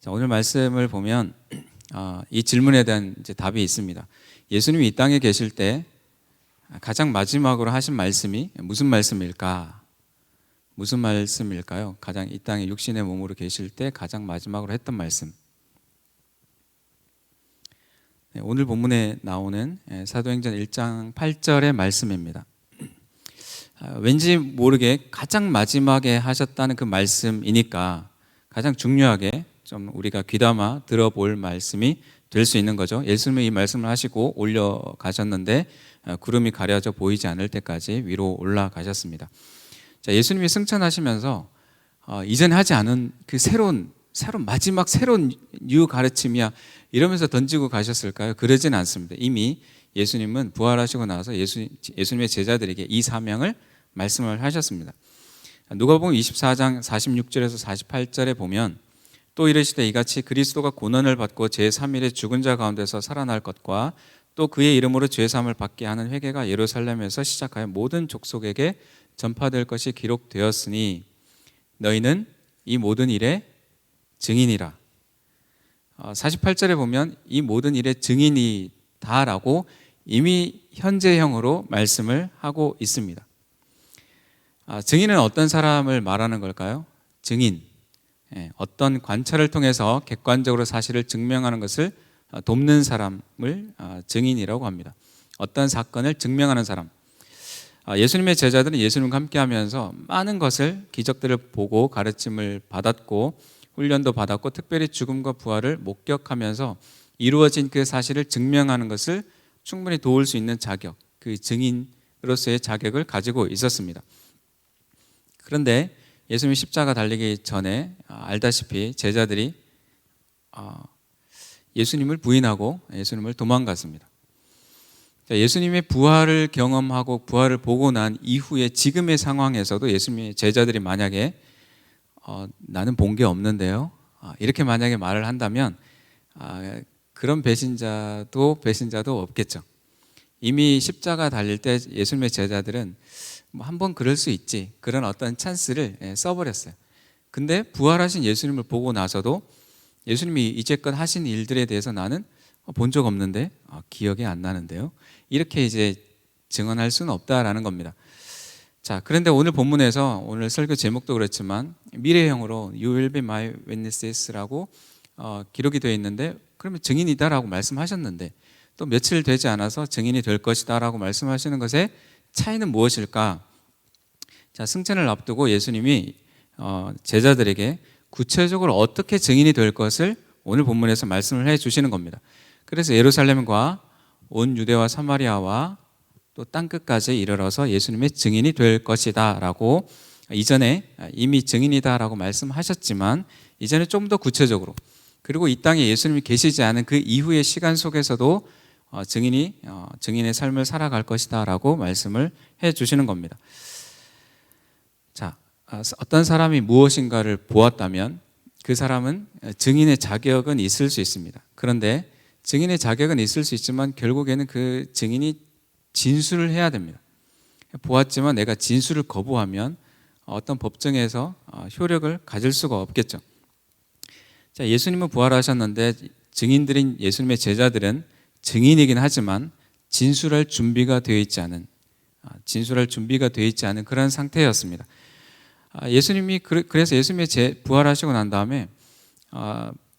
자, 오늘 말씀을 보면 이 질문에 대한 이제 답이 있습니다. 예수님이 이 땅에 계실 때 가장 마지막으로 하신 말씀이 무슨 말씀일까? 무슨 말씀일까요? 가장 이 땅에 육신의 몸으로 계실 때 가장 마지막으로 했던 말씀. 네, 오늘 본문에 나오는 사도행전 1장 8절의 말씀입니다. 왠지 모르게 가장 마지막에 하셨다는 그 말씀이니까 가장 중요하게 좀 우리가 귀담아 들어볼 말씀이 될 수 있는 거죠. 예수님이 이 말씀을 하시고 올려가셨는데 구름이 가려져 보이지 않을 때까지 위로 올라가셨습니다. 자, 예수님이 승천하시면서 이전에 하지 않은 그 새로운 마지막 새로운 뉴 가르침이야 이러면서 던지고 가셨을까요? 그러진 않습니다. 이미 예수님은 부활하시고 나서 예수님의 제자들에게 이 사명을 말씀을 하셨습니다. 누가복음 24장 46절에서 48절에 보면 또 이르시되 이같이 그리스도가 고난을 받고 제3일에 죽은 자 가운데서 살아날 것과 또 그의 이름으로 죄사함을 받게 하는 회개가 예루살렘에서 시작하여 모든 족속에게 전파될 것이 기록되었으니 너희는 이 모든 일의 증인이라. 48절에 보면 이 모든 일의 증인이다라고 이미 현재형으로 말씀을 하고 있습니다. 증인은 어떤 사람을 말하는 걸까요? 증인, 어떤 관찰을 통해서 객관적으로 사실을 증명하는 것을 돕는 사람을 증인이라고 합니다. 어떤 사건을 증명하는 사람. 예수님의 제자들은 예수님과 함께하면서 많은 것을 기적들을 보고 가르침을 받았고 훈련도 받았고 특별히 죽음과 부활을 목격하면서 이루어진 그 사실을 증명하는 것을 충분히 도울 수 있는 자격, 그 증인으로서의 자격을 가지고 있었습니다. 그런데 예수님이 십자가 달리기 전에 알다시피 제자들이 예수님을 부인하고 예수님을 도망갔습니다. 예수님의 부활을 경험하고 부활을 보고 난 이후에 지금의 상황에서도 예수님의 제자들이 만약에 나는 본 게 없는데요, 이렇게 만약에 말을 한다면 그런 배신자도 없겠죠. 이미 십자가 달릴 때 예수님의 제자들은 한번 그럴 수 있지, 그런 어떤 찬스를 써버렸어요. 근데 부활하신 예수님을 보고 나서도 예수님이 이제껏 하신 일들에 대해서 나는 본 적 없는데 기억이 안 나는데요, 이렇게 이제 증언할 수는 없다라는 겁니다. 자, 그런데 오늘 본문에서 오늘 설교 제목도 그렇지만 미래형으로 You will be my witnesses라고 기록이 되어 있는데, 그러면 증인이다라고 말씀하셨는데 또 며칠 되지 않아서 증인이 될 것이다라고 말씀하시는 것에 차이는 무엇일까? 자, 승천을 앞두고 예수님이 제자들에게 구체적으로 어떻게 증인이 될 것을 오늘 본문에서 말씀을 해 주시는 겁니다. 그래서 예루살렘과 온 유대와 사마리아와 또 땅끝까지 이르러서 예수님의 증인이 될 것이다 라고 이전에 이미 증인이다 라고 말씀하셨지만 이제는 좀 더 구체적으로, 그리고 이 땅에 예수님이 계시지 않은 그 이후의 시간 속에서도 증인의 삶을 살아갈 것이다 라고 말씀을 해 주시는 겁니다. 자, 어떤 사람이 무엇인가를 보았다면 그 사람은 증인의 자격은 있을 수 있습니다. 그런데 증인의 자격은 있을 수 있지만 결국에는 그 증인이 진술을 해야 됩니다. 보았지만 내가 진술을 거부하면 어떤 법정에서 효력을 가질 수가 없겠죠. 자, 예수님은 부활하셨는데 증인들인 예수님의 제자들은 증인이긴 하지만 진술할 준비가 되어 있지 않은 그런 상태였습니다. 그래서 예수님이 부활하시고 난 다음에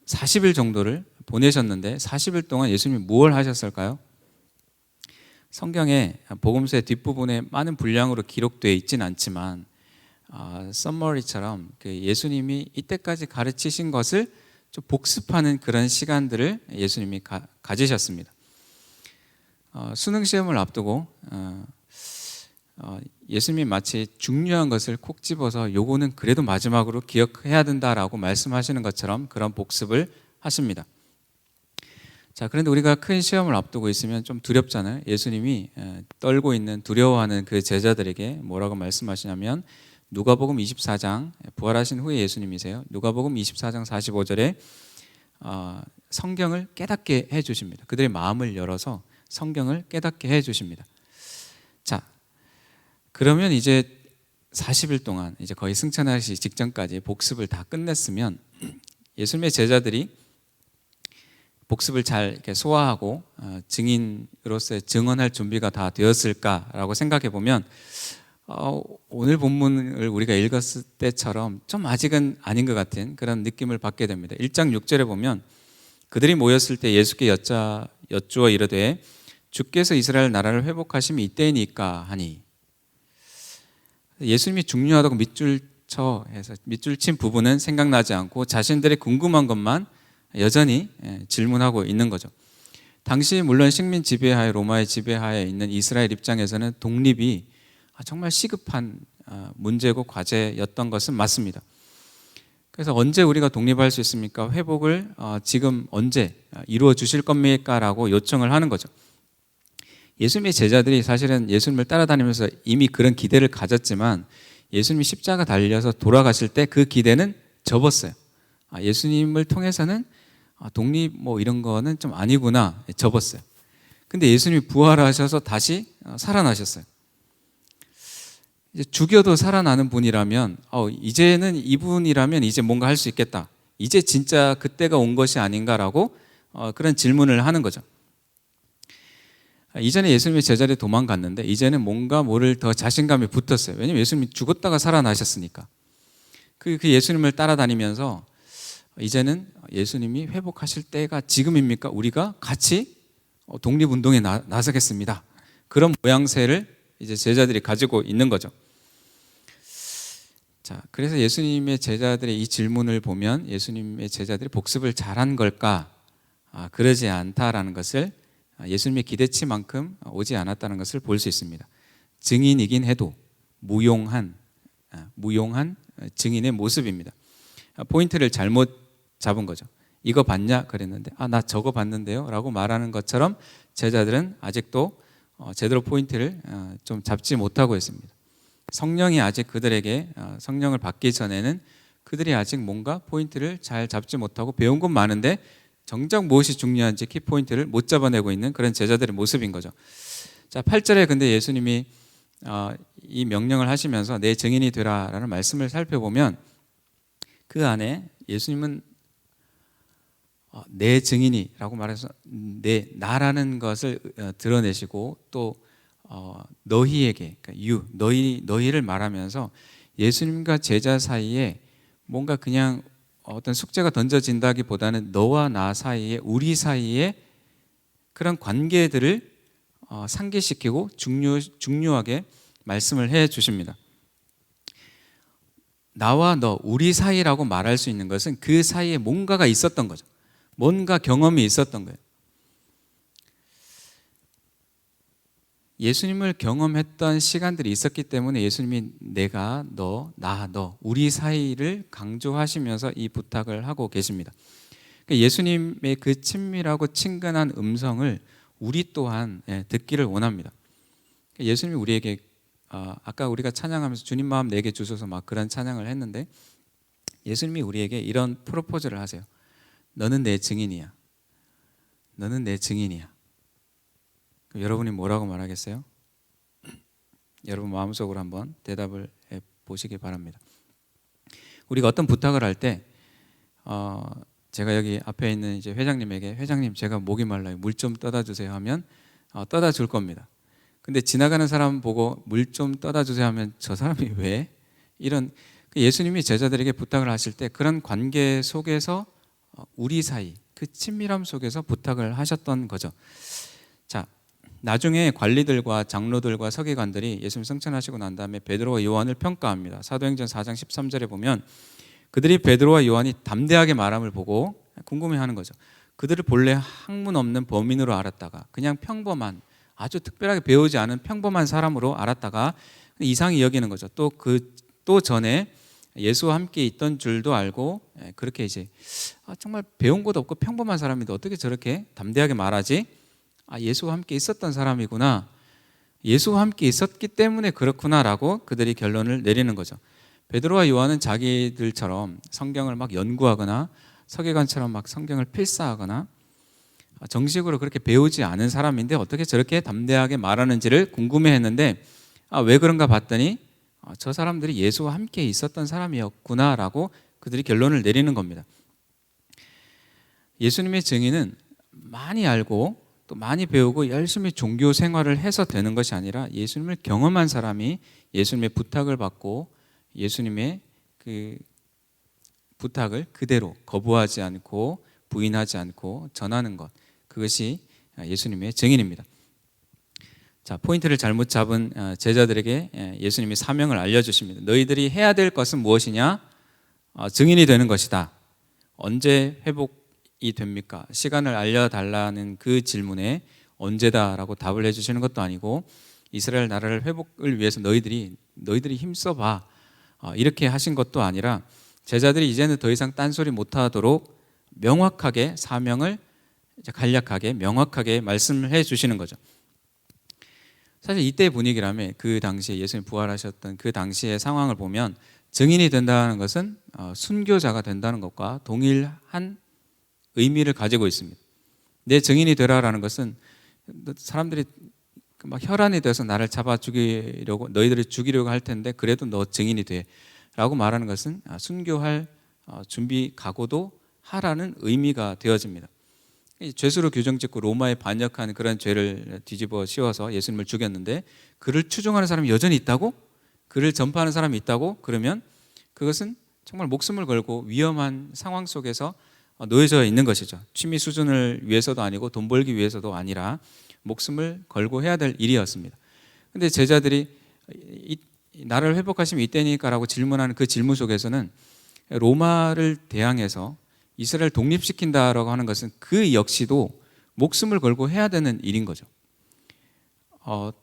40일 정도를 보내셨는데 40일 동안 예수님이 무엇을 하셨을까요? 성경에 복음서의 뒷부분에 많은 분량으로 기록되어 있지는 않지만 썸머리처럼 예수님이 이때까지 가르치신 것을 좀 복습하는 그런 시간들을 예수님이 가지셨습니다. 수능 시험을 앞두고 예수님이 마치 중요한 것을 콕 집어서 요거는 그래도 마지막으로 기억해야 된다라고 말씀하시는 것처럼 그런 복습을 하십니다. 자, 그런데 우리가 큰 시험을 앞두고 있으면 좀 두렵잖아요. 예수님이 떨고 있는, 두려워하는 그 제자들에게 뭐라고 말씀하시냐면 누가복음 24장, 부활하신 후에 예수님이세요. 누가복음 24장 45절에 성경을 깨닫게 해 주십니다. 그들의 마음을 열어서 성경을 깨닫게 해 주십니다. 자, 그러면 이제 40일 동안 이제 거의 승천하시기 직전까지 복습을 다 끝냈으면 예수님의 제자들이 복습을 잘 이렇게 소화하고 증인으로서의 증언할 준비가 다 되었을까라고 생각해 보면 오늘 본문을 우리가 읽었을 때처럼 좀 아직은 아닌 것 같은 그런 느낌을 받게 됩니다. 1장 6절에 보면 그들이 모였을 때 예수께 여쭈어 이르되 주께서 이스라엘 나라를 회복하심이 이때이니까 하니, 예수님이 중요하다고 밑줄 친 부분은 생각나지 않고 자신들의 궁금한 것만 여전히 질문하고 있는 거죠. 당시 물론 식민 지배하에 로마의 지배하에 있는 이스라엘 입장에서는 독립이 정말 시급한 문제고 과제였던 것은 맞습니다. 그래서 언제 우리가 독립할 수 있습니까? 회복을 지금 언제 이루어 주실 겁니까? 라고 요청을 하는 거죠. 예수님의 제자들이 사실은 예수님을 따라다니면서 이미 그런 기대를 가졌지만 예수님이 십자가 달려서 돌아가실 때 그 기대는 접었어요. 예수님을 통해서는 독립 이런 거는 좀 아니구나, 접었어요. 근데 예수님이 부활하셔서 다시 살아나셨어요. 이제 죽여도 살아나는 분이라면 이제는 이분이라면 이제 뭔가 할 수 있겠다, 이제 진짜 그때가 온 것이 아닌가라고 그런 질문을 하는 거죠. 이전에 예수님의 제자들이 도망갔는데 이제는 뭔가 뭐를 더 자신감이 붙었어요. 왜냐하면 예수님이 죽었다가 살아나셨으니까. 그 예수님을 따라다니면서 이제는 예수님이 회복하실 때가 지금입니까? 우리가 같이 독립운동에 나서겠습니다. 그런 모양새를 이제 제자들이 가지고 있는 거죠. 자, 그래서 예수님의 제자들의 이 질문을 보면 예수님의 제자들이 복습을 잘한 걸까? 그러지 않다라는 것을, 예수님의 기대치만큼 오지 않았다는 것을 볼 수 있습니다. 증인이긴 해도 무용한 증인의 모습입니다. 포인트를 잘못 잡은 거죠. 이거 봤냐? 그랬는데 나 저거 봤는데요 라고 말하는 것처럼 제자들은 아직도 제대로 포인트를 좀 잡지 못하고 있습니다. 성령이 아직 그들에게, 성령을 받기 전에는 그들이 아직 뭔가 포인트를 잘 잡지 못하고 배운 건 많은데 정작 무엇이 중요한지 키포인트를 못 잡아내고 있는 그런 제자들의 모습인 거죠. 자, 8절에 근데 예수님이 이 명령을 하시면서 내 증인이 되라라는 말씀을 살펴보면 그 안에 예수님은 내 증인이라고 말해서 나라는 것을 드러내시고 또 너희에게, 그러니까 너희를 말하면서 예수님과 제자 사이에 뭔가 그냥 어떤 숙제가 던져진다기보다는 너와 나 사이에, 우리 사이에 그런 관계들을 상기시키고 중요하게 말씀을 해 주십니다. 나와 너, 우리 사이라고 말할 수 있는 것은 그 사이에 뭔가가 있었던 거죠. 뭔가 경험이 있었던 거예요. 예수님을 경험했던 시간들이 있었기 때문에 예수님이 내가, 너, 나, 너, 우리 사이를 강조하시면서 이 부탁을 하고 계십니다. 예수님의 그 친밀하고 친근한 음성을 우리 또한 듣기를 원합니다. 예수님이 우리에게 아까 우리가 찬양하면서 주님 마음 내게 주소서 막 그런 찬양을 했는데 예수님이 우리에게 이런 프로포즈를 하세요. 너는 내 증인이야. 너는 내 증인이야. 여러분이 뭐라고 말하겠어요? 여러분 마음속으로 한번 대답을 해 보시기 바랍니다. 우리가 어떤 부탁을 할 때 제가 여기 앞에 있는 이제 회장님에게 회장님 제가 목이 말라요. 물 좀 떠다 주세요 하면 떠다 줄 겁니다. 근데 지나가는 사람 보고 물 좀 떠다 주세요 하면 저 사람이 왜? 이런 예수님이 제자들에게 부탁을 하실 때 그런 관계 속에서 우리 사이 그 친밀함 속에서 부탁을 하셨던 거죠. 자, 나중에 관리들과 장로들과 서기관들이 예수님 승천하시고 난 다음에 베드로와 요한을 평가합니다. 사도행전 4장 13절에 보면 그들이 베드로와 요한이 담대하게 말함을 보고 궁금해하는 거죠. 그들을 본래 학문 없는 범인으로 알았다가 그냥 평범한, 아주 특별하게 배우지 않은 평범한 사람으로 알았다가 이상히 여기는 거죠. 또 전에 예수와 함께 있던 줄도 알고 그렇게 이제 정말 배운 것도 없고 평범한 사람인데 어떻게 저렇게 담대하게 말하지? 예수와 함께 있었던 사람이구나. 예수와 함께 있었기 때문에 그렇구나라고 그들이 결론을 내리는 거죠. 베드로와 요한은 자기들처럼 성경을 막 연구하거나 서기관처럼 막 성경을 필사하거나 정식으로 그렇게 배우지 않은 사람인데 어떻게 저렇게 담대하게 말하는지를 궁금해했는데 왜 그런가 봤더니 저 사람들이 예수와 함께 있었던 사람이었구나라고 그들이 결론을 내리는 겁니다. 예수님의 증인은 많이 알고 또 많이 배우고 열심히 종교 생활을 해서 되는 것이 아니라 예수님을 경험한 사람이 예수님의 부탁을 받고 예수님의 그 부탁을 그대로 거부하지 않고 부인하지 않고 전하는 것, 그것이 예수님의 증인입니다. 자, 포인트를 잘못 잡은 제자들에게 예수님이 사명을 알려주십니다. 너희들이 해야 될 것은 무엇이냐? 증인이 되는 것이다. 언제 회복이 됩니까? 시간을 알려달라는 그 질문에 언제다라고 답을 해주시는 것도 아니고 이스라엘 나라를 회복을 위해서 너희들이 힘써봐 이렇게 하신 것도 아니라 제자들이 이제는 더 이상 딴소리 못하도록 명확하게 사명을 간략하게 명확하게 말씀을 해주시는 거죠. 사실 이때 분위기라면 그 당시에 예수님 부활하셨던 그 당시의 상황을 보면 증인이 된다는 것은 순교자가 된다는 것과 동일한 의미를 가지고 있습니다. 내 증인이 되라라는 것은 사람들이 막 혈안이 돼서 나를 잡아 죽이려고 너희들을 죽이려고 할 텐데 그래도 너 증인이 돼라고 말하는 것은 순교할 준비 각오도 하라는 의미가 되어집니다. 죄수로 규정짓고 로마에 반역한 그런 죄를 뒤집어 씌워서 예수님을 죽였는데 그를 추종하는 사람이 여전히 있다고? 그를 전파하는 사람이 있다고? 그러면 그것은 정말 목숨을 걸고 위험한 상황 속에서 놓여져 있는 것이죠. 취미 수준을 위해서도 아니고 돈 벌기 위해서도 아니라 목숨을 걸고 해야 될 일이었습니다. 그런데 제자들이 나를 회복하시면 이때니까라고 질문하는 그 질문 속에서는 로마를 대항해서 이스라엘 독립시킨다라고 하는 것은 그 역시도 목숨을 걸고 해야 되는 일인 거죠.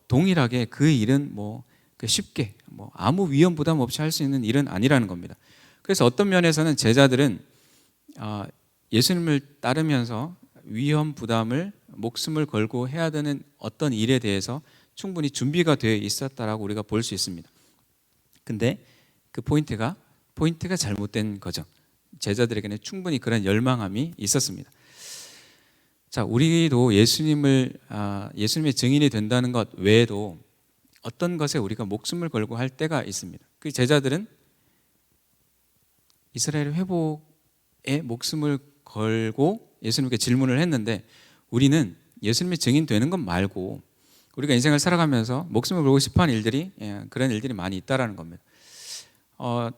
동일하게 그 일은 쉽게 아무 위험 부담 없이 할 수 있는 일은 아니라는 겁니다. 그래서 어떤 면에서는 제자들은 예수님을 따르면서 위험 부담을 목숨을 걸고 해야 되는 어떤 일에 대해서 충분히 준비가 되어 있었다라고 우리가 볼 수 있습니다. 근데 그 포인트가 잘못된 거죠. 제자들에게는 충분히 그런 열망함이 있었습니다. 자, 우리도 예수님의 증인이 된다는 것 외에도 어떤 것에 우리가 목숨을 걸고 할 때가 있습니다. 그 제자들은 이스라엘 회복에 목숨을 걸고 예수님께 질문을 했는데 우리는 예수님의 증인 되는 것 말고 우리가 인생을 살아가면서 목숨을 걸고 싶어하는 일들이 그런 일들이 많이 있다라는 겁니다.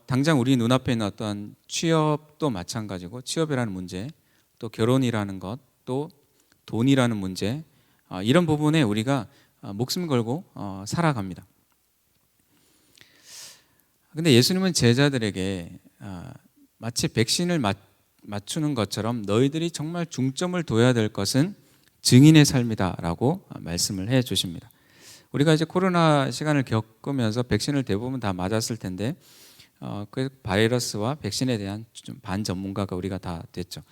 당장 우리 눈앞에 있는 어떤 취업도 마찬가지고 취업이라는 문제, 또 결혼이라는 것, 또 돈이라는 문제, 이런 부분에 우리가 목숨 걸고 살아갑니다. 근데 예수님은 제자들에게 마치 백신을 맞추는 것처럼 너희들이 정말 중점을 둬야 될 것은 증인의 삶이다라고 말씀을 해 주십니다. 우리가 이제 코로나 시간을 겪으면서 백신을 대부분 다 맞았을 텐데 그 바이러스와 백신에 대한 좀 반전문가가 우리가 다 됐죠.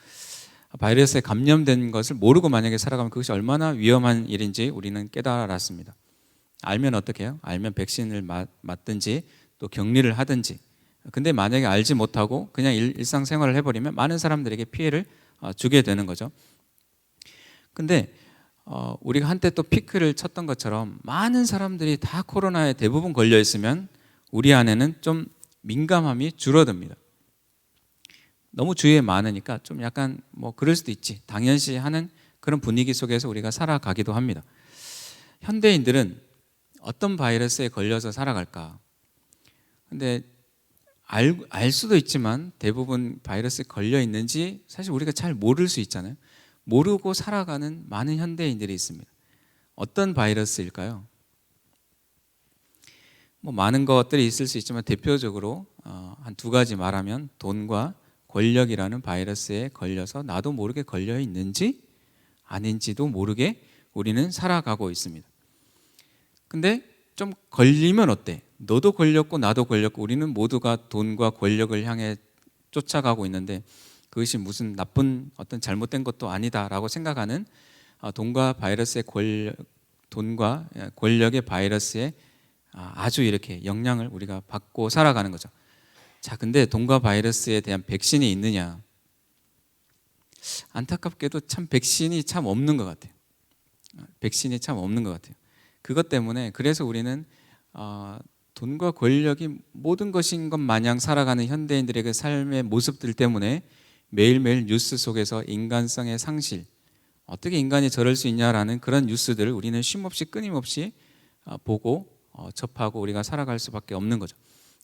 바이러스에 감염된 것을 모르고 만약에 살아가면 그것이 얼마나 위험한 일인지 우리는 깨달았습니다. 알면 어떻게 해요? 알면 백신을 맞든지 또 격리를 하든지. 근데 만약에 알지 못하고 그냥 일상생활을 해버리면 많은 사람들에게 피해를 주게 되는 거죠. 근데 우리가 한때 또 피크를 쳤던 것처럼 많은 사람들이 다 코로나에 대부분 걸려 있으면 우리 안에는 좀 민감함이 줄어듭니다. 너무 주위에 많으니까 좀 약간 그럴 수도 있지 당연시 하는 그런 분위기 속에서 우리가 살아가기도 합니다. 현대인들은 어떤 바이러스에 걸려서 살아갈까? 근데 알 수도 있지만 대부분 바이러스에 걸려 있는지 사실 우리가 잘 모를 수 있잖아요. 모르고 살아가는 많은 현대인들이 있습니다. 어떤 바이러스일까요? 많은 것들이 있을 수 있지만 대표적으로 한 두 가지 말하면 돈과 권력이라는 바이러스에 걸려서 나도 모르게 걸려 있는지 아닌지도 모르게 우리는 살아가고 있습니다. 근데 좀 걸리면 어때? 너도 걸렸고 나도 걸렸고 우리는 모두가 돈과 권력을 향해 쫓아가고 있는데 그것이 무슨 나쁜 어떤 잘못된 것도 아니다라고 생각하는 돈과 권력의 바이러스에 아주 이렇게 영향을 우리가 받고 살아가는 거죠. 자, 근데 돈과 바이러스에 대한 백신이 있느냐? 안타깝게도 참 백신이 참 없는 것 같아요. 백신이 참 없는 것 같아요. 그것 때문에 그래서 우리는 돈과 권력이 모든 것인 것 마냥 살아가는 현대인들의 그 삶의 모습들 때문에 매일매일 뉴스 속에서 인간성의 상실, 어떻게 인간이 저럴 수 있냐라는 그런 뉴스들을 우리는 쉼없이 끊임없이 보고 접하고 우리가 살아갈 수밖에 없는 거죠.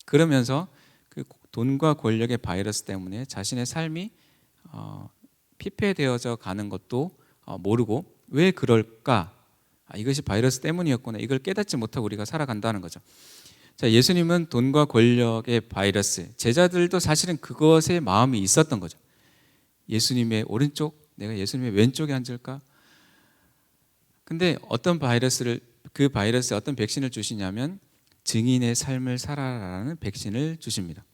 그러면서 그 돈과 권력의 바이러스 때문에 자신의 삶이 피폐되어져 가는 것도 모르고 왜 그럴까? 이것이 바이러스 때문이었구나. 이걸 깨닫지 못하고 우리가 살아간다는 거죠. 자, 예수님은 돈과 권력의 바이러스, 제자들도 사실은 그것에 마음이 있었던 거죠. 예수님의 오른쪽, 내가 예수님의 왼쪽에 앉을까? 근데 어떤 바이러스를, 그 바이러스에 어떤 백신을 주시냐면 증인의 삶을 살아라라는 백신을 주십니다.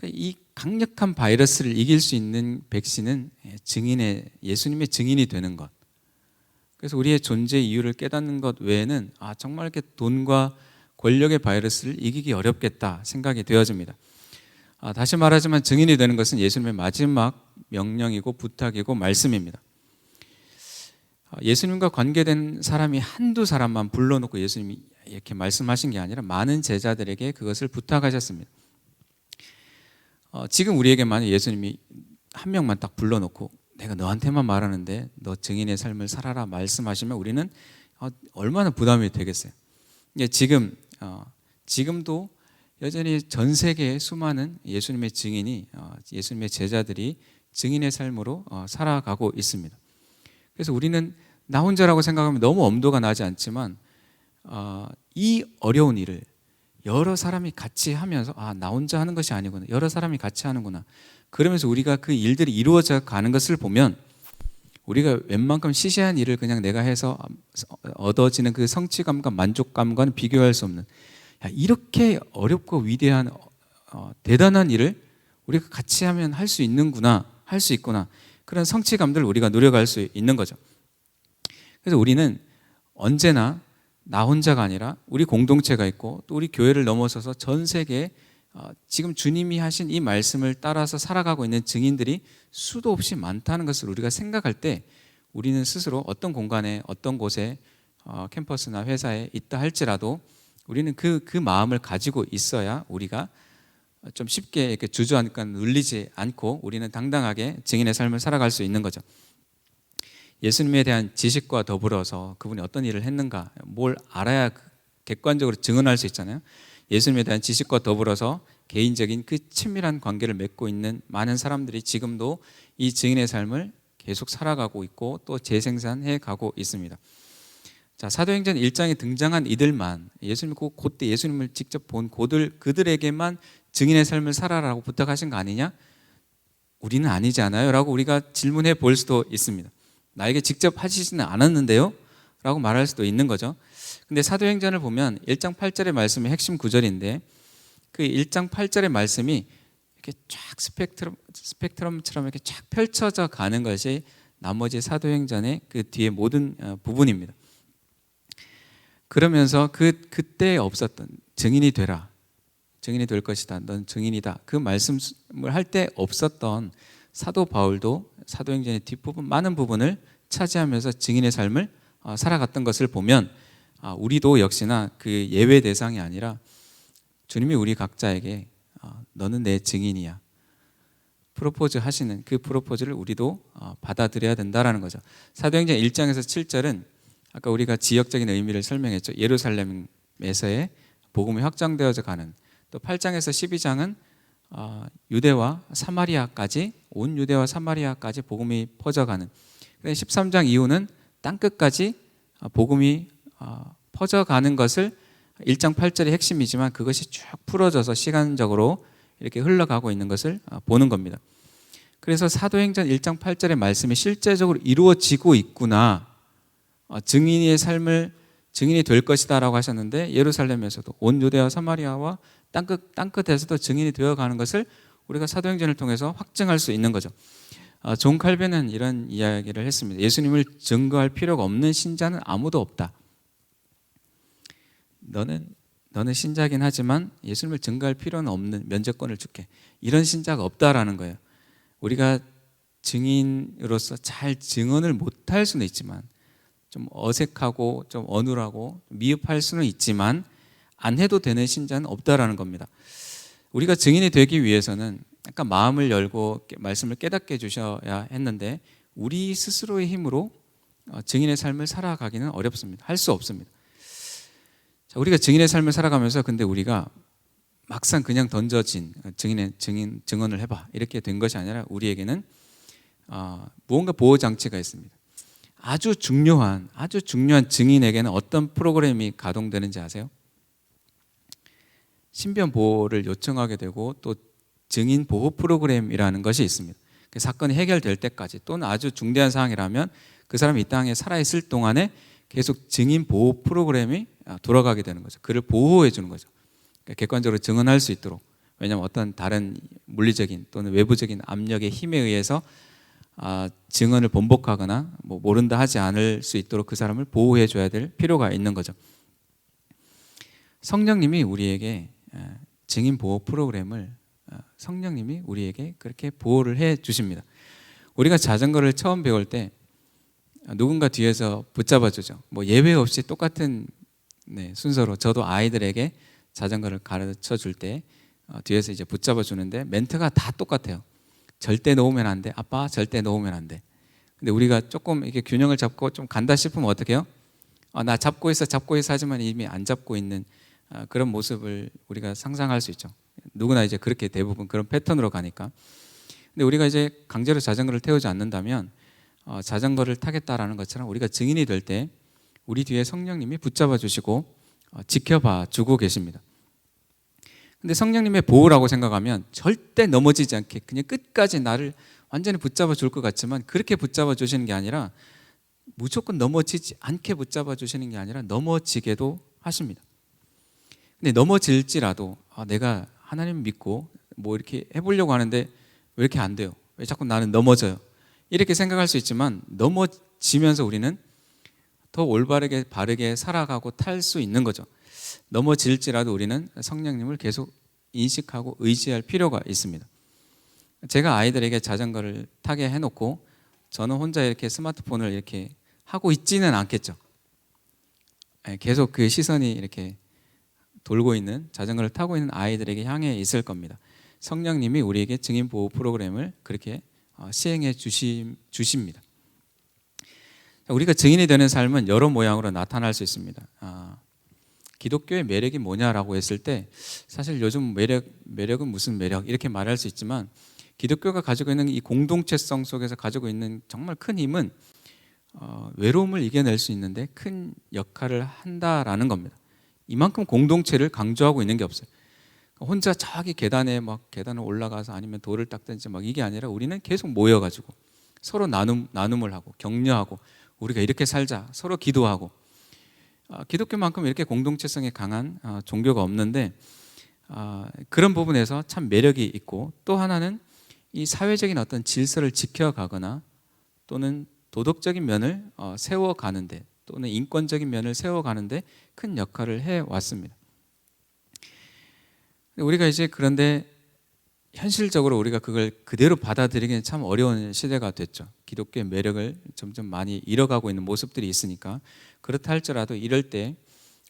이 강력한 바이러스를 이길 수 있는 백신은 예수님의 증인이 되는 것. 그래서 우리의 존재 이유를 깨닫는 것 외에는 정말 이렇게 돈과 권력의 바이러스를 이기기 어렵겠다 생각이 되어집니다. 다시 말하지만 증인이 되는 것은 예수님의 마지막 명령이고 부탁이고 말씀입니다. 예수님과 관계된 사람이 한두 사람만 불러놓고 예수님이 이렇게 말씀하신 게 아니라 많은 제자들에게 그것을 부탁하셨습니다. 지금 우리에게 만약 예수님이 한 명만 딱 불러놓고 내가 너한테만 말하는데 너 증인의 삶을 살아라 말씀하시면 우리는 얼마나 부담이 되겠어요. 지금도 여전히 전 세계의 수많은 예수님의 증인이, 예수님의 제자들이 증인의 삶으로 살아가고 있습니다. 그래서 우리는 나 혼자라고 생각하면 너무 엄도가 나지 않지만 이 어려운 일을 여러 사람이 같이 하면서 나 혼자 하는 것이 아니구나, 여러 사람이 같이 하는구나, 그러면서 우리가 그 일들이 이루어져 가는 것을 보면 우리가 웬만큼 시시한 일을 그냥 내가 해서 얻어지는 그 성취감과 만족감과는 비교할 수 없는, 이렇게 어렵고 위대한 대단한 일을 우리가 같이 하면 할 수 있는구나, 할 수 있구나, 그런 성취감들을 우리가 누려갈 수 있는 거죠. 그래서 우리는 언제나 나 혼자가 아니라 우리 공동체가 있고 또 우리 교회를 넘어서서 전 세계에 지금 주님이 하신 이 말씀을 따라서 살아가고 있는 증인들이 수도 없이 많다는 것을 우리가 생각할 때 우리는 스스로 어떤 공간에, 어떤 곳에, 캠퍼스나 회사에 있다 할지라도 우리는 그 마음을 가지고 있어야 우리가 좀 쉽게 이렇게 주저앉거나 눌리지 않고 우리는 당당하게 증인의 삶을 살아갈 수 있는 거죠. 예수님에 대한 지식과 더불어서 그분이 어떤 일을 했는가, 뭘 알아야 객관적으로 증언할 수 있잖아요. 예수님에 대한 지식과 더불어서 개인적인 그 친밀한 관계를 맺고 있는 많은 사람들이 지금도 이 증인의 삶을 계속 살아가고 있고 또 재생산해 가고 있습니다. 자, 사도행전 1장에 등장한 이들만, 그때 예수님을 직접 본 그들에게만 증인의 삶을 살아라고 부탁하신 거 아니냐? 우리는 아니지 않아요? 라고 우리가 질문해 볼 수도 있습니다. 나에게 직접 하시지는 않았는데요? 라고 말할 수도 있는 거죠. 근데 사도행전을 보면 1장 8절의 말씀이 핵심 구절인데 그 1장 8절의 말씀이 이렇게 쫙 스펙트럼처럼 이렇게 쫙 펼쳐져 가는 것이 나머지 사도행전의 그 뒤에 모든 부분입니다. 그러면서 그때 없었던 증인이 되라, 증인이 될 것이다, 넌 증인이다, 그 말씀을 할 때 없었던 사도 바울도 사도행전의 뒷부분 많은 부분을 차지하면서 증인의 삶을 살아갔던 것을 보면 우리도 역시나 그 예외 대상이 아니라 주님이 우리 각자에게 너는 내 증인이야 프로포즈 하시는 그 프로포즈를 우리도 받아들여야 된다라는 거죠. 사도행전 1장에서 7절은 아까 우리가 지역적인 의미를 설명했죠. 예루살렘에서의 복음이 확장되어져 가는, 또 8장에서 12장은 유대와 사마리아까지, 온 유대와 사마리아까지 복음이 퍼져가는, 13장 이후는 땅끝까지 복음이 퍼져가는 것을 1장 8절의 핵심이지만 그것이 쭉 풀어져서 시간적으로 이렇게 흘러가고 있는 것을 보는 겁니다. 그래서 사도행전 1장 8절의 말씀이 실제적으로 이루어지고 있구나, 증인의 삶을 증인이 될 것이다 라고 하셨는데 예루살렘에서도 온 유대와 사마리아와 땅끝에서도 증인이 되어가는 것을 우리가 사도행전을 통해서 확증할 수 있는 거죠. 존 칼빈은 이런 이야기를 했습니다. 예수님을 증거할 필요가 없는 신자는 아무도 없다. 너는 신자긴 하지만 예수님을 증거할 필요는 없는 면죄권을 줄게, 이런 신자가 없다라는 거예요. 우리가 증인으로서 잘 증언을 못할 수는 있지만, 좀 어색하고 좀 어눌하고 미흡할 수는 있지만 안 해도 되는 신자는 없다라는 겁니다. 우리가 증인이 되기 위해서는 약간 마음을 열고 말씀을 깨닫게 해주셔야 했는데 우리 스스로의 힘으로 증인의 삶을 살아가기는 어렵습니다. 할 수 없습니다. 자, 우리가 증인의 삶을 살아가면서 근데 우리가 막상 그냥 던져진 증언을 해봐 이렇게 된 것이 아니라 우리에게는 무언가 보호 장치가 있습니다. 아주 중요한 증인에게는 어떤 프로그램이 가동되는지 아세요? 신변 보호를 요청하게 되고 또 증인 보호 프로그램이라는 것이 있습니다. 그 사건이 해결될 때까지 또는 아주 중대한 사항이라면 그 사람이 이 땅에 살아있을 동안에 계속 증인 보호 프로그램이 돌아가게 되는 거죠. 그를 보호해 주는 거죠. 그러니까 객관적으로 증언할 수 있도록. 왜냐하면 어떤 다른 물리적인 또는 외부적인 압력의 힘에 의해서 증언을 번복하거나 모른다 하지 않을 수 있도록 그 사람을 보호해 줘야 될 필요가 있는 거죠. 성령님이 우리에게 증인 보호 프로그램을 성령님이 우리에게 그렇게 보호를 해 주십니다. 우리가 자전거를 처음 배울 때 누군가 뒤에서 붙잡아 주죠. 예외 없이 똑같은 순서로 저도 아이들에게 자전거를 가르쳐 줄 때 뒤에서 이제 붙잡아 주는데 멘트가 다 똑같아요. 절대 놓으면 안 돼. 아빠 절대 놓으면 안 돼. 근데 우리가 조금 이렇게 균형을 잡고 좀 간다 싶으면 어떻게 해요? 나 잡고 있어 하지만 이미 안 잡고 있는 그런 모습을 우리가 상상할 수 있죠. 누구나 이제 그렇게 대부분 그런 패턴으로 가니까. 근데 우리가 이제 강제로 자전거를 태우지 않는다면 자전거를 타겠다라는 것처럼 우리가 증인이 될 때 우리 뒤에 성령님이 붙잡아 주시고 지켜봐 주고 계십니다. 근데 성령님의 보호라고 생각하면 절대 넘어지지 않게 그냥 끝까지 나를 완전히 붙잡아 줄 것 같지만 그렇게 붙잡아 주시는 게 아니라 무조건 넘어지지 않게 붙잡아 주시는 게 아니라 넘어지게도 하십니다. 근데 넘어질지라도 내가 하나님 믿고 이렇게 해보려고 하는데 왜 이렇게 안 돼요? 왜 자꾸 나는 넘어져요? 이렇게 생각할 수 있지만 넘어지면서 우리는 더 올바르게 바르게 살아가고 탈 수 있는 거죠. 넘어질지라도 우리는 성령님을 계속 인식하고 의지할 필요가 있습니다. 제가 아이들에게 자전거를 타게 해놓고 저는 혼자 이렇게 스마트폰을 이렇게 하고 있지는 않겠죠. 계속 그 시선이 이렇게 돌고 있는 자전거를 타고 있는 아이들에게 향해 있을 겁니다. 성령님이 우리에게 증인 보호 프로그램을 그렇게 시행해 주십니다. 우리가 증인이 되는 삶은 여러 모양으로 나타날 수 있습니다. 기독교의 매력이 뭐냐라고 했을 때 사실 요즘 매력은 무슨 매력 이렇게 말할 수 있지만 기독교가 가지고 있는 이 공동체성 속에서 가지고 있는 정말 큰 힘은 외로움을 이겨낼 수 있는데 큰 역할을 한다라는 겁니다. 이만큼 공동체를 강조하고 있는 게 없어요. 혼자 저기 계단을 올라가서 아니면 돌을 닦든지 이게 아니라 우리는 계속 모여가지고 서로 나눔을 하고 격려하고 우리가 이렇게 살자 서로 기도하고 기독교만큼 이렇게 공동체성이 강한 종교가 없는데 그런 부분에서 참 매력이 있고 또 하나는 이 사회적인 어떤 질서를 지켜가거나 또는 도덕적인 면을 세워가는데 또는 인권적인 면을 세워가는데 큰 역할을 해왔습니다. 우리가 이제 그런데 현실적으로 우리가 그걸 그대로 받아들이기는 참 어려운 시대가 됐죠. 기독교의 매력을 점점 많이 잃어가고 있는 모습들이 있으니까 그렇다 할지라도 이럴 때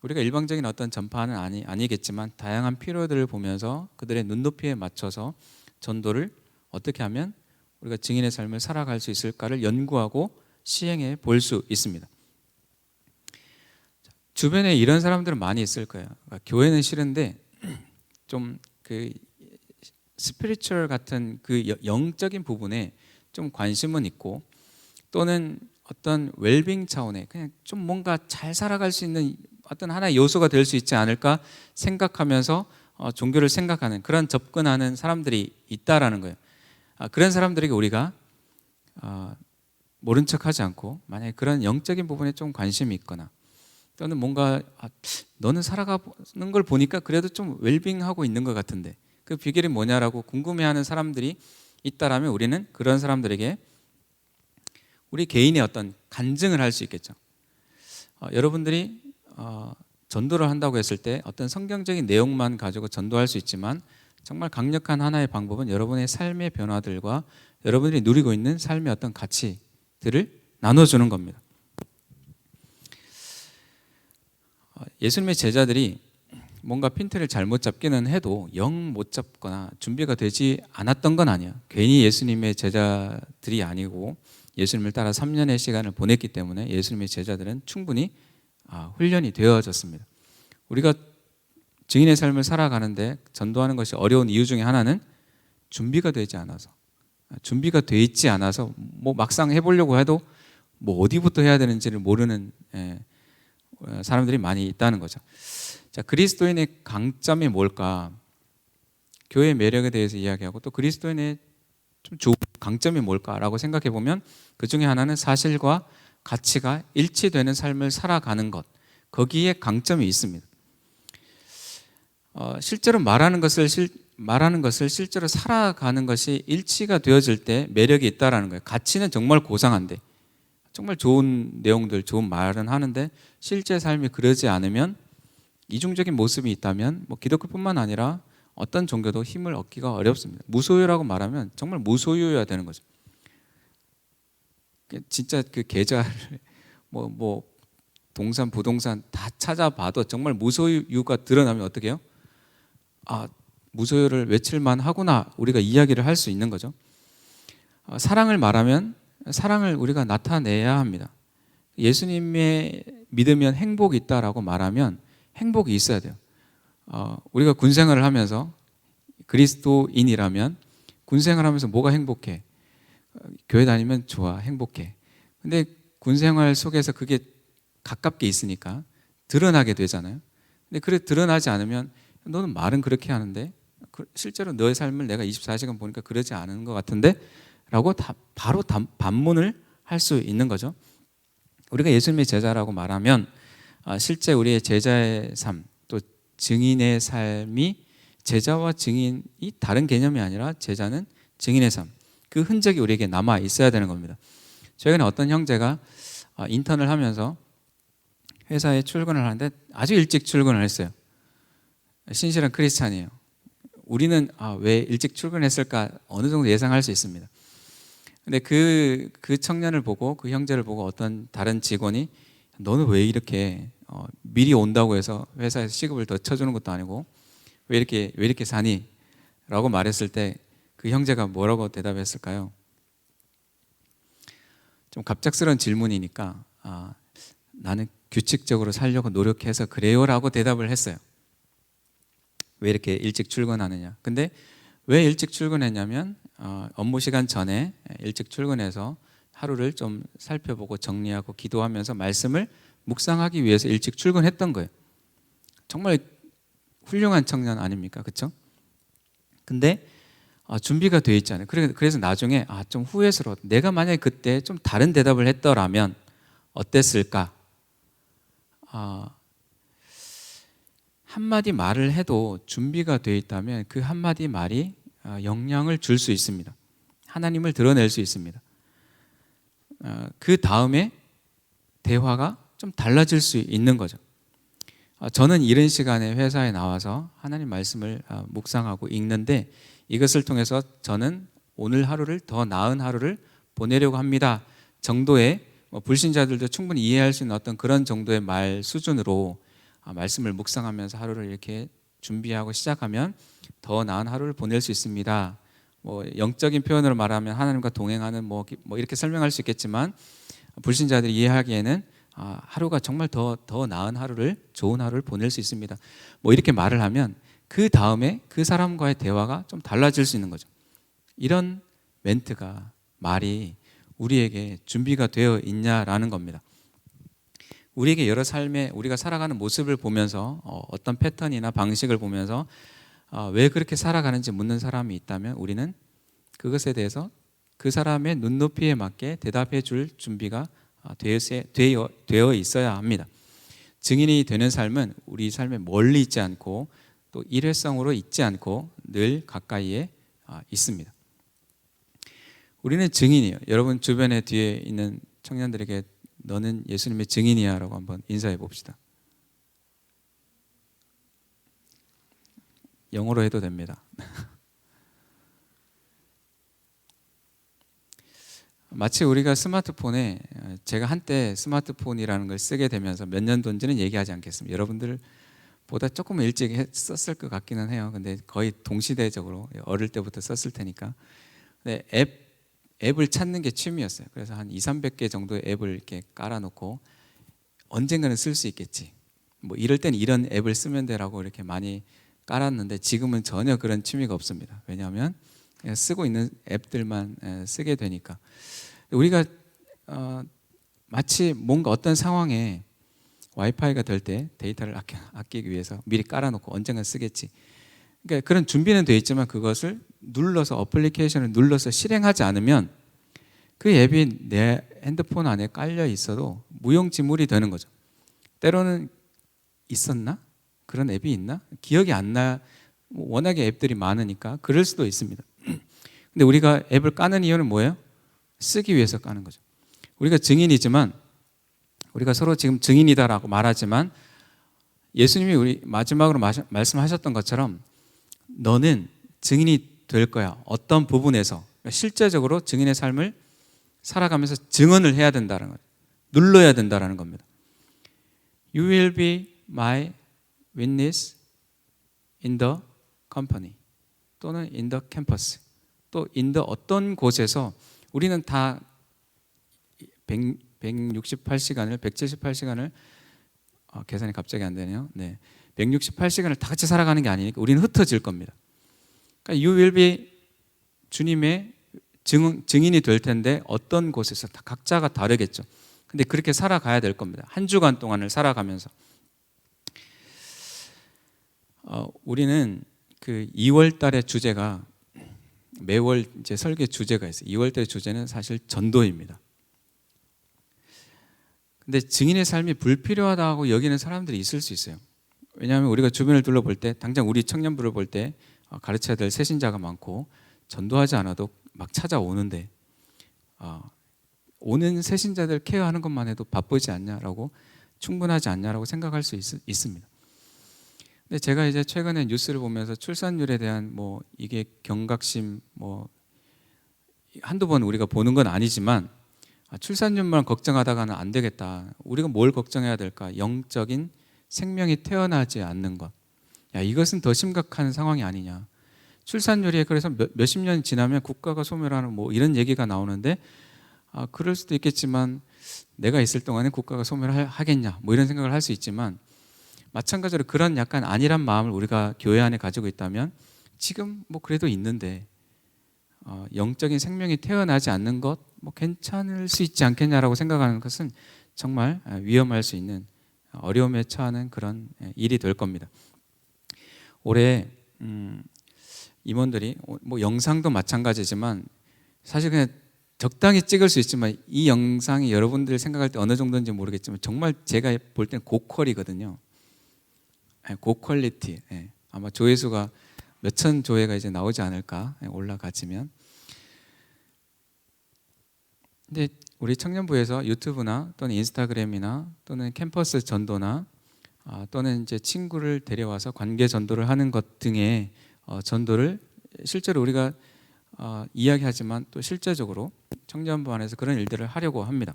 우리가 일방적인 어떤 전파는 아니겠지만 다양한 필요들을 보면서 그들의 눈높이에 맞춰서 전도를 어떻게 하면 우리가 증인의 삶을 살아갈 수 있을까를 연구하고 시행해 볼 수 있습니다. 주변에 이런 사람들은 많이 있을 거예요. 그러니까 교회는 싫은데 좀 그 스피리추얼 같은 그 영적인 부분에 좀 관심은 있고 또는 어떤 웰빙 차원에 그냥 좀 뭔가 잘 살아갈 수 있는 어떤 하나의 요소가 될 수 있지 않을까 생각하면서 종교를 생각하는 그런 접근하는 사람들이 있다라는 거예요. 그런 사람들에게 우리가 모른 척하지 않고 만약에 그런 영적인 부분에 좀 관심이 있거나 또는 뭔가 너는 살아가는 걸 보니까 그래도 좀 웰빙하고 있는 것 같은데 그 비결이 뭐냐라고 궁금해하는 사람들이 있다라면 우리는 그런 사람들에게 우리 개인의 어떤 간증을 할 수 있겠죠. 여러분들이 전도를 한다고 했을 때 어떤 성경적인 내용만 가지고 전도할 수 있지만 정말 강력한 하나의 방법은 여러분의 삶의 변화들과 여러분들이 누리고 있는 삶의 어떤 가치들을 나눠주는 겁니다. 예수님의 제자들이 뭔가 핀트를 잘못 잡기는 해도 영 못 잡거나 준비가 되지 않았던 건 아니야. 괜히 예수님의 제자들이 아니고 예수님을 따라 3년의 시간을 보냈기 때문에 예수님의 제자들은 충분히 훈련이 되어졌습니다. 우리가 증인의 삶을 살아가는데 전도하는 것이 어려운 이유 중에 하나는 준비가 되지 않아서, 준비가 돼 있지 않아서 뭐 막상 해보려고 해도 뭐 어디부터 해야 되는지를 모르는 사람들이 많이 있다는 거죠. 자, 그리스도인의 강점이 뭘까? 교회의 매력에 대해서 이야기하고 또 그리스도인의 좀 좋은 강점이 뭘까라고 생각해 보면 그 중에 하나는 사실과 가치가 일치되는 삶을 살아가는 것, 거기에 강점이 있습니다. 실제로 말하는 것을 실제로 살아가는 것이 일치가 되어질 때 매력이 있다라는 거예요. 가치는 정말 고상한데, 정말 좋은 내용들, 좋은 말은 하는데 실제 삶이 그러지 않으면, 이중적인 모습이 있다면 뭐 기독교뿐만 아니라 어떤 종교도 힘을 얻기가 어렵습니다. 무소유라고 말하면 정말 무소유여야 되는 거죠. 진짜 그 계좌를 뭐 동산, 부동산 다 찾아봐도 정말 무소유가 드러나면 어떻게 해요? 무소유를 외칠만 하구나, 우리가 이야기를 할 수 있는 거죠. 사랑을 말하면 사랑을 우리가 나타내야 합니다. 예수님의 믿으면 행복이 있다라고 말하면 행복이 있어야 돼요. 우리가 군생활을 하면서 그리스도인이라면 군생활을 하면서 뭐가 행복해? 교회 다니면 좋아, 행복해. 근데 군생활 속에서 그게 가깝게 있으니까 드러나게 되잖아요. 근데 그래 드러나지 않으면 너는 말은 그렇게 하는데 실제로 너의 삶을 내가 24시간 보니까 그러지 않은 것 같은데 라고 바로 반문을 할 수 있는 거죠. 우리가 예수님의 제자라고 말하면 실제 우리의 제자의 삶, 또 증인의 삶이, 제자와 증인이 다른 개념이 아니라 제자는 증인의 삶, 그 흔적이 우리에게 남아 있어야 되는 겁니다. 최근에 어떤 형제가 인턴을 하면서 회사에 출근을 하는데 아주 일찍 출근을 했어요. 신실한 크리스찬이에요. 우리는 왜 일찍 출근했을까 어느 정도 예상할 수 있습니다. 근데 그 청년을 보고, 그 형제를 보고 어떤 다른 직원이 너는 왜 이렇게 미리 온다고 해서 회사에서 시급을 더 쳐주는 것도 아니고 왜 이렇게 사니? 라고 말했을 때 그 형제가 뭐라고 대답했을까요? 좀 갑작스러운 질문이니까 나는 규칙적으로 살려고 노력해서 그래요 라고 대답을 했어요. 왜 이렇게 일찍 출근하느냐? 근데 왜 일찍 출근했냐면 업무 시간 전에 일찍 출근해서 하루를 좀 살펴보고 정리하고 기도하면서 말씀을 묵상하기 위해서 일찍 출근했던 거예요. 정말 훌륭한 청년 아닙니까? 그렇죠? 근데 준비가 돼 있잖아요. 그래서 나중에 좀 후회스러워. 내가 만약에 그때 좀 다른 대답을 했더라면 어땠을까? 한마디 말을 해도 준비가 돼 있다면 그 한마디 말이 영향을 줄 수 있습니다. 하나님을 드러낼 수 있습니다. 그 다음에 대화가 좀 달라질 수 있는 거죠. 저는 이른 시간에 회사에 나와서 하나님 말씀을 묵상하고 읽는데 이것을 통해서 저는 오늘 하루를 더 나은 하루를 보내려고 합니다 정도의, 불신자들도 충분히 이해할 수 있는 어떤 그런 정도의 말 수준으로 말씀을 묵상하면서 하루를 이렇게 준비하고 시작하면 더 나은 하루를 보낼 수 있습니다. 영적인 표현으로 말하면 하나님과 동행하는 뭐 이렇게 설명할 수 있겠지만, 불신자들이 이해하기에는 하루가 정말 더 나은 하루를, 좋은 하루를 보낼 수 있습니다. 이렇게 말을 하면 그 다음에 그 사람과의 대화가 좀 달라질 수 있는 거죠. 이런 멘트가, 말이 우리에게 준비가 되어 있냐라는 겁니다. 우리에게 여러 삶에 우리가 살아가는 모습을 보면서 어떤 패턴이나 방식을 보면서 왜 그렇게 살아가는지 묻는 사람이 있다면 우리는 그것에 대해서 그 사람의 눈높이에 맞게 대답해 줄 준비가 되어 있어야 합니다. 증인이 되는 삶은 우리 삶에 멀리 있지 않고 또 일회성으로 있지 않고 늘 가까이에 있습니다. 우리는 증인이에요. 여러분 주변에 뒤에 있는 청년들에게 너는 예수님의 증인이야 라고 한번 인사해 봅시다. 영어로 해도 됩니다. 마치 우리가 스마트폰에, 제가 한때 스마트폰이라는 걸 쓰게 되면서 몇 년도인지는 얘기하지 않겠습니다. 여러분들 보다 조금 일찍 썼을 것 같기는 해요. 근데 거의 동시대적으로 어릴 때부터 썼을 테니까. 근데 앱을 찾는 게 취미였어요. 그래서 한 200~300개 정도의 앱을 이렇게 깔아놓고 언젠가는 쓸 수 있겠지. 뭐 이럴 땐 이런 앱을 쓰면 되라고 이렇게 많이 깔았는데 지금은 전혀 그런 취미가 없습니다. 왜냐하면 그냥 쓰고 있는 앱들만 쓰게 되니까. 우리가 마치 뭔가 어떤 상황에 와이파이가 될 때 데이터를 아끼기 위해서 미리 깔아놓고 언젠가 쓰겠지. 그러니까 그런 준비는 돼 있지만 그것을 눌러서 어플리케이션을 눌러서 실행하지 않으면 그 앱이 내 핸드폰 안에 깔려 있어도 무용지물이 되는 거죠. 때로는 있었나? 그런 앱이 있나? 기억이 안 나. 워낙에 앱들이 많으니까 그럴 수도 있습니다. 근데 우리가 앱을 까는 이유는 뭐예요? 쓰기 위해서 까는 거죠. 우리가 증인이지만 우리가 서로 지금 증인이다라고 말하지만 예수님이 우리 마지막으로 말씀하셨던 것처럼 너는 증인이 될 거야. 어떤 부분에서 실제적으로 증인의 삶을 살아가면서 증언을 해야 된다는 거예요. 눌러야 된다는 겁니다. You will be my witness in the company 또는 in the campus 또 in the 어떤 곳에서 우리는 다 168시간을 178시간을 계산이 갑자기 안 되네요. 네. 168시간을 다 같이 살아가는 게 아니니까 우리는 흩어질 겁니다. 그러니까 you will be 주님의 증인이 될 텐데 어떤 곳에서 다 각자가 다르겠죠. 근데 그렇게 살아가야 될 겁니다. 한 주간 동안을 살아가면서 우리는 그 2월 달의 주제가 매월 이제 설계 주제가 있어요. 2월 달의 주제는 사실 전도입니다. 근데 증인의 삶이 불필요하다고 여기는 사람들이 있을 수 있어요. 왜냐하면 우리가 주변을 둘러볼 때 당장 우리 청년부를 볼 때 가르쳐야 될 새신자가 많고 전도하지 않아도 막 찾아오는데 오는 새신자들 케어하는 것만 해도 바쁘지 않냐라고 충분하지 않냐라고 생각할 수 있습니다. 근데 제가 이제 최근에 뉴스를 보면서 출산율에 대한 뭐 이게 경각심 뭐 한두 번 우리가 보는 건 아니지만 출산율만 걱정하다가는 안 되겠다. 우리가 뭘 걱정해야 될까? 영적인 생명이 태어나지 않는 것. 야, 이것은 더 심각한 상황이 아니냐. 출산율이 그래서 몇십 년 지나면 국가가 소멸하는 뭐 이런 얘기가 나오는데 그럴 수도 있겠지만 내가 있을 동안에 국가가 소멸하겠냐 뭐 이런 생각을 할 수 있지만 마찬가지로 그런 약간 안일한 마음을 우리가 교회 안에 가지고 있다면 지금 뭐 그래도 있는데 영적인 생명이 태어나지 않는 것 뭐 괜찮을 수 있지 않겠냐라고 생각하는 것은 정말 위험할 수 있는 어려움에 처하는 그런 일이 될 겁니다. 올해 임원들이 뭐 영상도 마찬가지지만 사실 그냥 적당히 찍을 수 있지만 이 영상이 여러분들 생각할 때 어느 정도인지 모르겠지만 정말 제가 볼 때는 고퀄이거든요. 고퀄리티. 아마 조회수가 몇천 조회가 이제 나오지 않을까 올라가지면. 근데 우리 청년부에서 유튜브나 또는 인스타그램이나 또는 캠퍼스 전도나 또는 이제 친구를 데려와서 관계 전도를 하는 것 등의 전도를 실제로 우리가 이야기하지만 또 실제적으로 청년부 안에서 그런 일들을 하려고 합니다.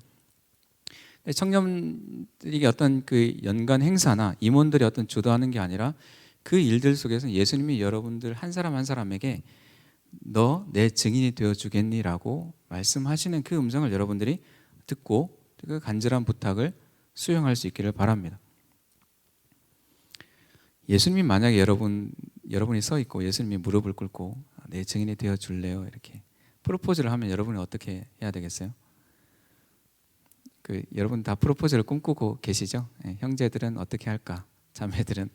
청년들이 어떤 그 연간 행사나 임원들이 어떤 주도하는 게 아니라 그 일들 속에서 예수님이 여러분들 한 사람 한 사람에게 너 내 증인이 되어 주겠니라고 말씀하시는 그 음성을 여러분들이 듣고 그 간절한 부탁을 수용할 수 있기를 바랍니다. 예수님이 만약에 여러분이 서 있고 예수님이 무릎을 꿇고 내 증인이 되어 줄래요? 이렇게 프로포즈를 하면 여러분이 어떻게 해야 되겠어요? 여러분 다 프로포즈를 꿈꾸고 계시죠? 형제들은 어떻게 할까? 자매들은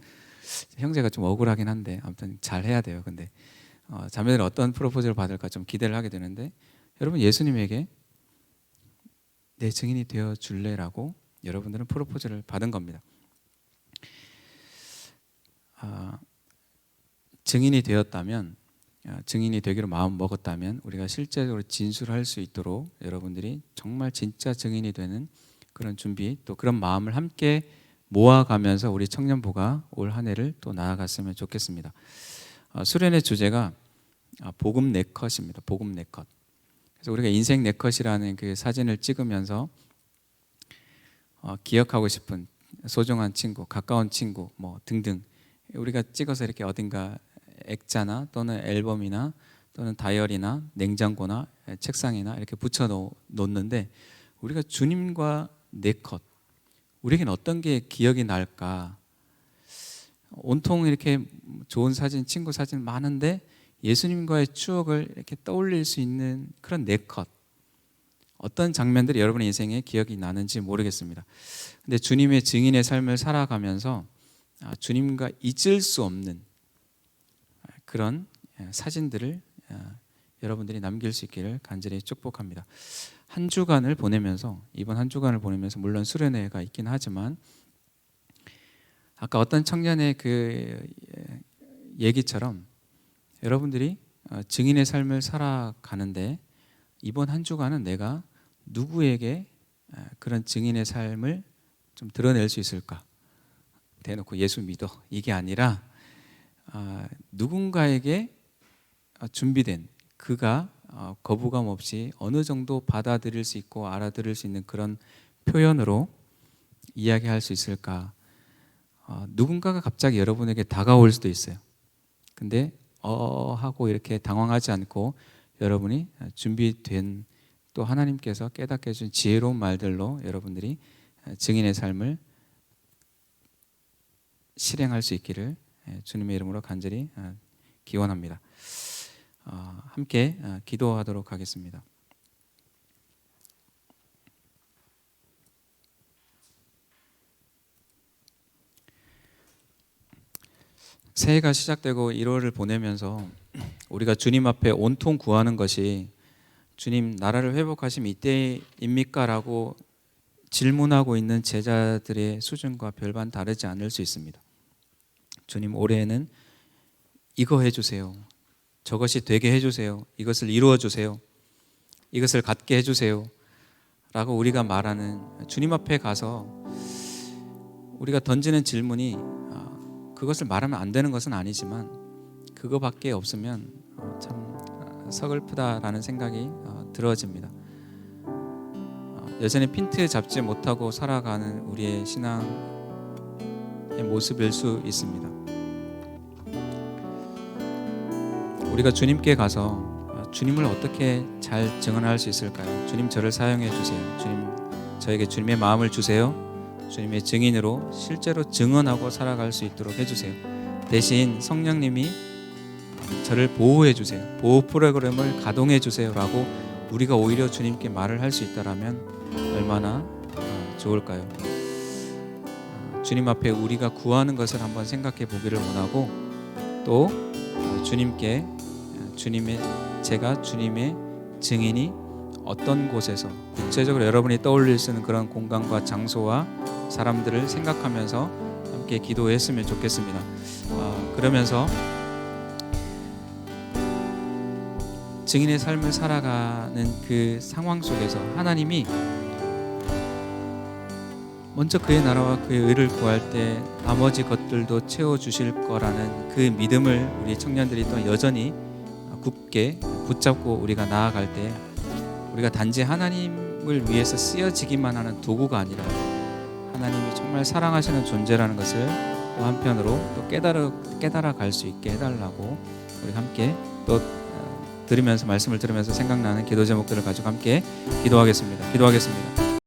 형제가 좀 억울하긴 한데 아무튼 잘 해야 돼요. 근데 자매들은 어떤 프로포즈를 받을까 좀 기대를 하게 되는데 여러분 예수님에게 내 증인이 되어 줄래라고 여러분들은 프로포즈를 받은 겁니다. 증인이 되었다면 증인이 되기로 마음 먹었다면 우리가 실제적으로 진술할 수 있도록 여러분들이 정말 진짜 증인이 되는 그런 준비 또 그런 마음을 함께 모아가면서 우리 청년부가 올 한 해를 또 나아갔으면 좋겠습니다. 수련의 주제가 복음 네컷입니다. 복음 네컷. 그래서 우리가 인생 네컷이라는 그 사진을 찍으면서 기억하고 싶은 소중한 친구, 가까운 친구 뭐 등등 우리가 찍어서 이렇게 어딘가 액자나 또는 앨범이나 또는 다이어리나 냉장고나 책상이나 이렇게 붙여 놓는데 우리가 주님과 네컷 우리에겐 어떤 게 기억이 날까? 온통 이렇게 좋은 사진, 친구 사진 많은데 예수님과의 추억을 이렇게 떠올릴 수 있는 그런 네컷 어떤 장면들이 여러분의 인생에 기억이 나는지 모르겠습니다. 근데 주님의 증인의 삶을 살아가면서 주님과 잊을 수 없는 그런 사진들을 여러분들이 남길 수 있기를 간절히 축복합니다. 한 주간을 보내면서 이번 한 주간을 보내면서 물론 수련회가 있긴 하지만 아까 어떤 청년의 그 얘기처럼 여러분들이 증인의 삶을 살아가는데 이번 한 주간은 내가 누구에게 그런 증인의 삶을 좀 드러낼 수 있을까? 대놓고 예수 믿어 이게 아니라 누군가에게 준비된 그가 거부감 없이 어느 정도 받아들일 수 있고 알아들을 수 있는 그런 표현으로 이야기할 수 있을까? 누군가가 갑자기 여러분에게 다가올 수도 있어요. 근데 하고 이렇게 당황하지 않고 여러분이 준비된 또 하나님께서 깨닫게 해준 지혜로운 말들로 여러분들이 증인의 삶을 실행할 수 있기를 주님의 이름으로 간절히 기원합니다. 함께 기도하도록 하겠습니다. 새해가 시작되고 1월을 보내면서 우리가 주님 앞에 온통 구하는 것이 주님 나라를 회복하시면 이때입니까? 라고 질문하고 있는 제자들의 수준과 별반 다르지 않을 수 있습니다. 주님 올해에는 이거 해주세요. 저것이 되게 해주세요. 이것을 이루어주세요. 이것을 갖게 해주세요. 라고 우리가 말하는 주님 앞에 가서 우리가 던지는 질문이 그것을 말하면 안 되는 것은 아니지만 그거밖에 없으면 참 서글프다라는 생각이 들어집니다. 여전히 핀트 잡지 못하고 살아가는 우리의 신앙의 모습일 수 있습니다. 우리가 주님께 가서 주님을 어떻게 잘 증언할 수 있을까요? 주님 저를 사용해 주세요. 주님 저에게 주님의 마음을 주세요. 주님의 증인으로 실제로 증언하고 살아갈 수 있도록 해주세요. 대신 성령님이 저를 보호해 주세요. 보호 프로그램을 가동해 주세요 라고 우리가 오히려 주님께 말을 할 수 있다면 얼마나 좋을까요? 주님 앞에 우리가 구하는 것을 한번 생각해 보기를 원하고 또 주님께 제가 주님의 증인이 어떤 곳에서 구체적으로 여러분이 떠올릴 수 있는 그런 공간과 장소와 사람들을 생각하면서 함께 기도했으면 좋겠습니다. 그러면서 증인의 삶을 살아가는 그 상황 속에서 하나님이 먼저 그의 나라와 그의 의를 구할 때 나머지 것들도 채워주실 거라는 그 믿음을 우리 청년들이 또 여전히 굳게 붙잡고 우리가 나아갈 때 우리가 단지 하나님을 위해서 쓰여지기만 하는 도구가 아니라 하나님이 정말 사랑하시는 존재라는 것을 또 한편으로 또 깨달아 갈 수 있게 해달라고 우리 함께 또 말씀을 들으면서 생각나는 기도 제목들을 가지고 함께 기도하겠습니다.